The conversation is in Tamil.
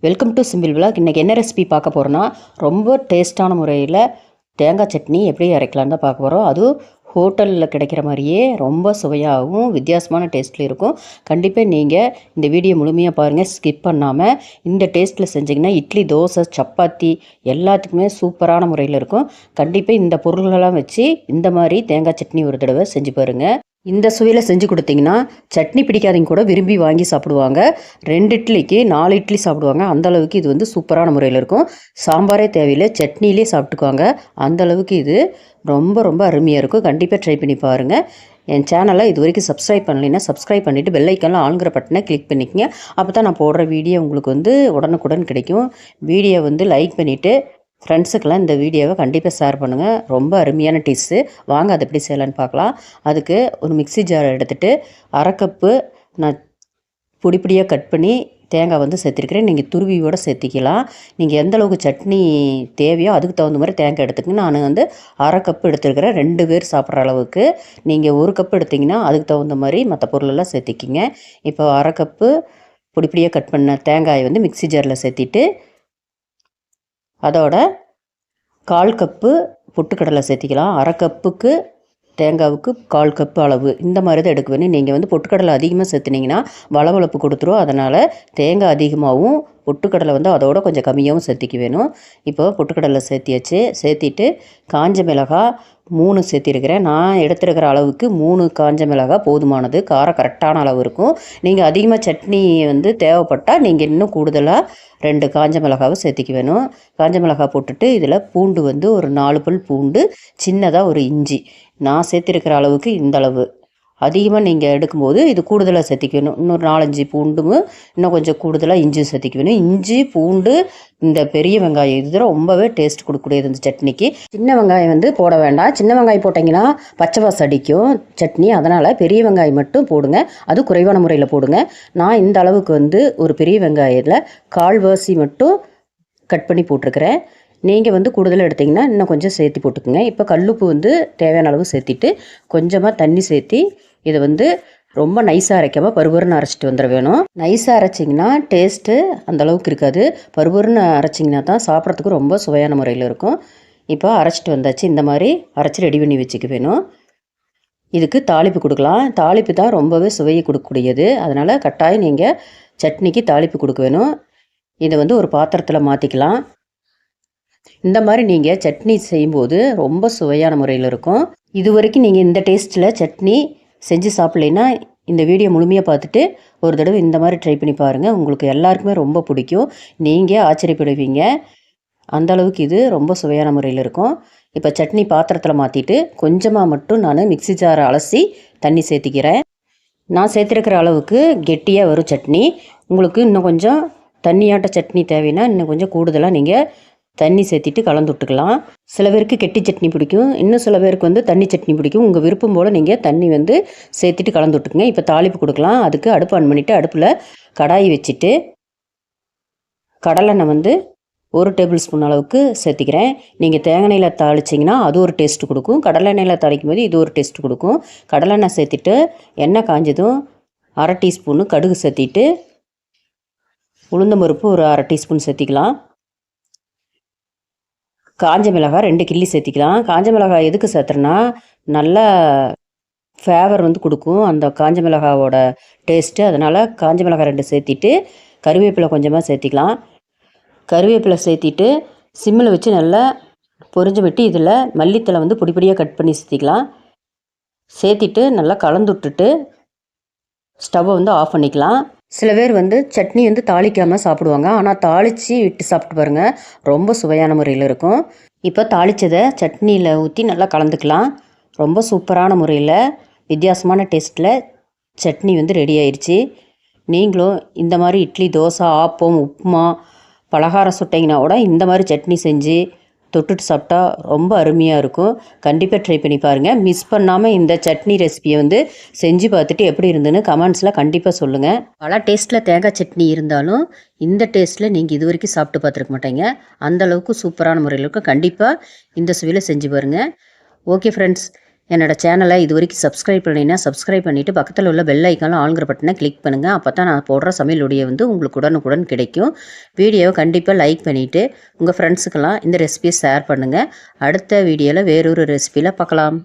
Welcome to simple vlog. இன்றைக்கி என்ன ரெசிபி பார்க்க போகிறோன்னா, ரொம்ப டேஸ்ட்டான முறையில் தேங்காய் சட்னி எப்படி அரைக்கலான்னு தான் பார்க்க போகிறோம். அதுவும் ஹோட்டலில் கிடைக்கிற மாதிரியே ரொம்ப சுவையாகவும் வித்தியாசமான டேஸ்ட்டில் இருக்கும். கண்டிப்பாக நீங்கள் இந்த வீடியோ முழுமையாக பாருங்கள், ஸ்கிப் பண்ணாமல். இந்த டேஸ்ட்டில் செஞ்சிங்கன்னா இட்லி, தோசை, சப்பாத்தி எல்லாத்துக்குமே சூப்பரான முறையில் இருக்கும். கண்டிப்பாக இந்த பொருள்களெல்லாம் வச்சு இந்த மாதிரி தேங்காய் சட்னி ஒரு தடவை செஞ்சு பாருங்கள். இந்த சுவையில் செஞ்சு கொடுத்தீங்கன்னா சட்னி பிடிக்காதவங்க கூட விரும்பி வாங்கி சாப்பிடுவாங்க. 2 இட்லிக்கு 4 இட்லி சாப்பிடுவாங்க. அந்தளவுக்கு இது வந்து சூப்பரான முறையில் இருக்கும். சாம்பாரே தேவையில்லை, சட்னிலே சாப்பிட்டுக்குவாங்க. அந்தளவுக்கு இது ரொம்ப ரொம்ப அருமையாக இருக்கும். கண்டிப்பாக ட்ரை பண்ணி பாருங்கள். என் சேனலை இது வரைக்கும் சப்ஸ்கிரைப் பண்ணலைன்னா சப்ஸ்கிரைப் பண்ணிவிட்டு பெல்லைக்கெல்லாம் ஆளுங்கிற பட்டனை கிளிக் பண்ணிக்கங்க. அப்போ தான் நான் போடுற வீடியோ உங்களுக்கு வந்து உடனுக்குடன் கிடைக்கும். வீடியோ வந்து லைக் பண்ணிவிட்டு ஃப்ரெண்ட்ஸுக்கெல்லாம் இந்த வீடியோவை கண்டிப்பாக ஷேர் பண்ணுங்கள். ரொம்ப அருமையான டிஷ்ஷு. வாங்க அது எப்படி செய்யலான்னு பார்க்கலாம். அதுக்கு ஒரு மிக்ஸி ஜார் எடுத்துகிட்டு 1/2 கப்பு நான் பொடியாக கட் பண்ணி தேங்காய் வந்து சேர்த்துருக்கிறேன். நீங்கள் துருவியோடு சேர்த்திக்கலாம். நீங்கள் எந்த அளவுக்கு சட்னி தேவையோ அதுக்கு தகுந்த மாதிரி தேங்காய் எடுத்துக்கங்க. நான் வந்து 1/2 கப்பு எடுத்துருக்கிறேன். 2 பேர் சாப்பிட்ற அளவுக்கு. நீங்கள் 1 கப்பு எடுத்திங்கன்னா அதுக்கு தகுந்த மாதிரி மற்ற பொருளெல்லாம் சேர்த்திக்கிங்க. இப்போ 1/2 கப்பு பொடியாக கட் பண்ண தேங்காயை வந்து மிக்ஸி ஜாரில் சேர்த்திட்டு அதோட 1/4 கப்பு பொட்டுக்கடலை சேர்த்திக்கலாம். 1/2 கப்புக்கு தேங்காவுக்கு 1/4 கப்பு அளவு இந்த மாதிரி தான் எடுக்க வேணும். நீங்கள் வந்து பொட்டுக்கடலை அதிகமாக சேர்த்துனீங்கன்னா வளவளப்பு கொடுத்துரும். அதனால் தேங்காய் அதிகமாகவும் பொட்டுக்கடலை வந்து அதோட கொஞ்சம் கம்மியாகவும் சேர்த்திக்க வேணும். இப்போ பொட்டுக்கடலை சேர்த்தியாச்சு. சேர்த்திட்டு காஞ்ச மிளகாய் 3 சேர்த்திருக்கிறேன். நான் எடுத்துருக்கிற அளவுக்கு 3 காஞ்ச மிளகாய் போதுமானது. காரம் கரெக்டான அளவு இருக்கும். நீங்கள் அதிகமாக சட்னி வந்து தேவைப்பட்டால் நீங்கள் இன்னும் கூடுதலாக 2 காஞ்ச மிளகாவை சேர்த்திக்க வேணும். காஞ்ச மிளகாய் போட்டுட்டு இதில் பூண்டு வந்து ஒரு 4 பல் பூண்டு, சின்னதாக ஒரு இஞ்சி. நான் சேர்த்திருக்கிற அளவுக்கு இந்த அளவு. அதிகமாக நீங்கள் எடுக்கும்போது இது கூடுதலாக சேர்த்திக்கணும். இன்னொரு 4-5 பூண்டும் இன்னும் கொஞ்சம் கூடுதலாக இஞ்சியும் சேர்த்திக்க வேணும். இஞ்சி, பூண்டு, இந்த பெரிய வெங்காயம் இது ரொம்பவே டேஸ்ட் கொடுக்கக்கூடியது இந்த சட்னிக்கு. சின்ன வெங்காயம் வந்து போட வேண்டாம். சின்ன வெங்காயம் போட்டிங்கன்னா பச்சை வாசம் அடிக்கும் சட்னி. அதனால் பெரிய வெங்காயம் மட்டும் போடுங்க. அது குறைவான முறையில் போடுங்க. நான் இந்த அளவுக்கு வந்து ஒரு பெரிய வெங்காயத்தில் 1/4 மட்டும் கட் பண்ணி போட்டிருக்கிறேன். நீங்கள் வந்து கூடுதலாக எடுத்திங்கன்னா இன்னும் கொஞ்சம் சேர்த்து போட்டுக்குங்க. இப்போ கல்லுப்பு வந்து தேவையான அளவு சேர்த்திட்டு கொஞ்சமாக தண்ணி சேர்த்தி இதை வந்து ரொம்ப நைஸாக அரைக்காமல் பருபருன்னு அரைச்சிட்டு வந்துட வேணும். நைஸாக அரைச்சிங்கன்னா டேஸ்ட்டு அந்தளவுக்கு இருக்காது. பருபருன்னு அரைச்சிங்கன்னா தான் சாப்பிட்றதுக்கு ரொம்ப சுவையான முறையில் இருக்கும். இப்போ அரைச்சிட்டு வந்தாச்சு. இந்த மாதிரி அரைச்சி ரெடி பண்ணி வச்சுக்க வேணும். இதுக்கு தாளிப்பு கொடுக்கலாம். தாளிப்பு தான் ரொம்பவே சுவையை கொடுக்கக்கூடியது. அதனால் கட்டாயம் நீங்கள் சட்னிக்கு தாளிப்பு கொடுக்க வேணும். இதை வந்து ஒரு பாத்திரத்தில் மாற்றிக்கலாம். இந்த மாதிரி நீங்கள் சட்னி செய்யும்போது ரொம்ப சுவையான முறையில் இருக்கும். இது வரைக்கும் நீங்கள் இந்த டேஸ்ட்டில் சட்னி செஞ்சு சாப்பிட்லைன்னா இந்த வீடியோ முழுமையாக பார்த்துட்டு ஒரு தடவை இந்த மாதிரி ட்ரை பண்ணி பாருங்கள். உங்களுக்கு எல்லாருக்குமே ரொம்ப பிடிக்கும். நீங்கள் ஆச்சரியப்படுவீங்க. அந்தளவுக்கு இது ரொம்ப சுவையான முறையில் இருக்கும். இப்போ சட்னி பாத்திரத்தில் மாற்றிட்டு கொஞ்சமாக மட்டும் நான் மிக்ஸி ஜாரை அலசி தண்ணி சேர்த்திக்கிறேன். நான் சேர்த்துருக்கிற அளவுக்கு கெட்டியாக வரும் சட்னி. உங்களுக்கு இன்னும் கொஞ்சம் தண்ணியாட்ட சட்னி தேவைன்னா இன்னும் கொஞ்சம் கூடுதலாக நீங்கள் தண்ணி சேர்த்திட்டு கலந்து விட்டுக்கலாம். சில பேருக்கு கெட்டி சட்னி பிடிக்கும், இன்னும் சில பேருக்கு வந்து தண்ணி சட்னி பிடிக்கும். உங்கள் விருப்பம் போல் நீங்கள் தண்ணி வந்து சேர்த்திட்டு கலந்து விட்டுக்குங்க. இப்போ தாளிப்பு கொடுக்கலாம். அதுக்கு அடுப்பு ஆன் பண்ணிவிட்டு அடுப்பில் கடாயி வச்சுட்டு கடலெண்ணெய் வந்து 1 டேபிள் ஸ்பூன் அளவுக்கு சேர்த்திக்கிறேன். நீங்கள் தேங்காய் எண்ணெயில் தாளிச்சிங்கன்னா அது ஒரு டேஸ்ட்டு கொடுக்கும். கடலெண்ணெயில் தாளிக்கும் போது இது ஒரு டேஸ்ட்டு கொடுக்கும். கடலெண்ணெய் சேர்த்துட்டு எண்ணெய் காஞ்சதும் 1/2 டீஸ்பூனு கடுகு சேர்த்திட்டு உளுந்தம்பருப்பு ஒரு 1/2 டீஸ்பூன் சேர்த்திக்கலாம். காஞ்ச மிளகாய் 2 கிள்ளி சேர்த்திக்கலாம். காஞ்ச மிளகாய் எதுக்கு சேர்த்துறேன்னா நல்லா ஃபேவர் வந்து கொடுக்கும் அந்த காஞ்ச மிளகாவோட டேஸ்ட்டு. அதனால் காஞ்ச மிளகாய் 2 சேர்த்திட்டு கருவேப்பிலை கொஞ்சமாக சேர்த்திக்கலாம். கருவேப்பிலை சேர்த்திட்டு சிம்மில் வச்சு நல்லா பொரிஞ்சு விட்டு இதில் மல்லித்தலை வந்து பொடியாக கட் பண்ணி சேர்த்திக்கலாம். சேர்த்திட்டு நல்லா கலந்து விட்டுட்டு ஸ்டவ்வை வந்து ஆஃப் பண்ணிக்கலாம். சில பேர் வந்து சட்னி வந்து தாளிக்காமல் சாப்பிடுவாங்க. ஆனால் தாளித்து விட்டு சாப்பிட்டு பாருங்கள், ரொம்ப சுவையான முறையில் இருக்கும். இப்போ தாளித்ததை சட்னியில் ஊற்றி நல்லா கலந்துக்கலாம். ரொம்ப சூப்பரான முறையில் வித்தியாசமான டேஸ்ட்டில் சட்னி வந்து ரெடி ஆயிடுச்சு. நீங்களும் இந்த மாதிரி இட்லி, தோசை, ஆப்பம், உப்புமா, பலகாரம் சுட்டிங்கன்னா கூட இந்த மாதிரி சட்னி செஞ்சு தொட்டுட்டு சாப்பிட்டா ரொம்ப அருமையாக இருக்கும். கண்டிப்பாக ட்ரை பண்ணி பாருங்கள். மிஸ் பண்ணாமல் இந்த சட்னி ரெசிபியை வந்து செஞ்சு பார்த்துட்டு எப்படி இருந்துன்னு கமெண்ட்ஸில் கண்டிப்பாக சொல்லுங்கள். பல டேஸ்ட்டில் தேங்காய் சட்னி இருந்தாலும் இந்த டேஸ்ட்டில் நீங்கள் இது வரைக்கும் சாப்பிட்டு பார்த்துருக்க மாட்டீங்க. அந்தளவுக்கு சூப்பரான முறையில் இருக்கும். கண்டிப்பாக இந்த சுவையில் செஞ்சு பாருங்கள். ஓகே ஃப்ரெண்ட்ஸ், என்னோடய சேனலை இது வரைக்கும் சப்ஸ்கிரைப் பண்ணிங்கன்னா சப்ஸ்கிரைப் பண்ணிவிட்டு பக்கத்தில் உள்ள பெல் ஐக்கானில் ஆளுங்கிற பட்டனை கிளிக் பண்ணுங்கள். அப்போ தான் நான் போடுற சமையலுடைய உங்களுக்கு உடனுக்குடன் கிடைக்கும். வீடியோவை கண்டிப்பாக லைக் பண்ணிவிட்டு உங்கள் ஃப்ரெண்ட்ஸுக்கெல்லாம் இந்த ரெசிபியை ஷேர் பண்ணுங்கள். அடுத்த வீடியோவில் வேறொரு ரெசிபியில் பார்க்கலாம்.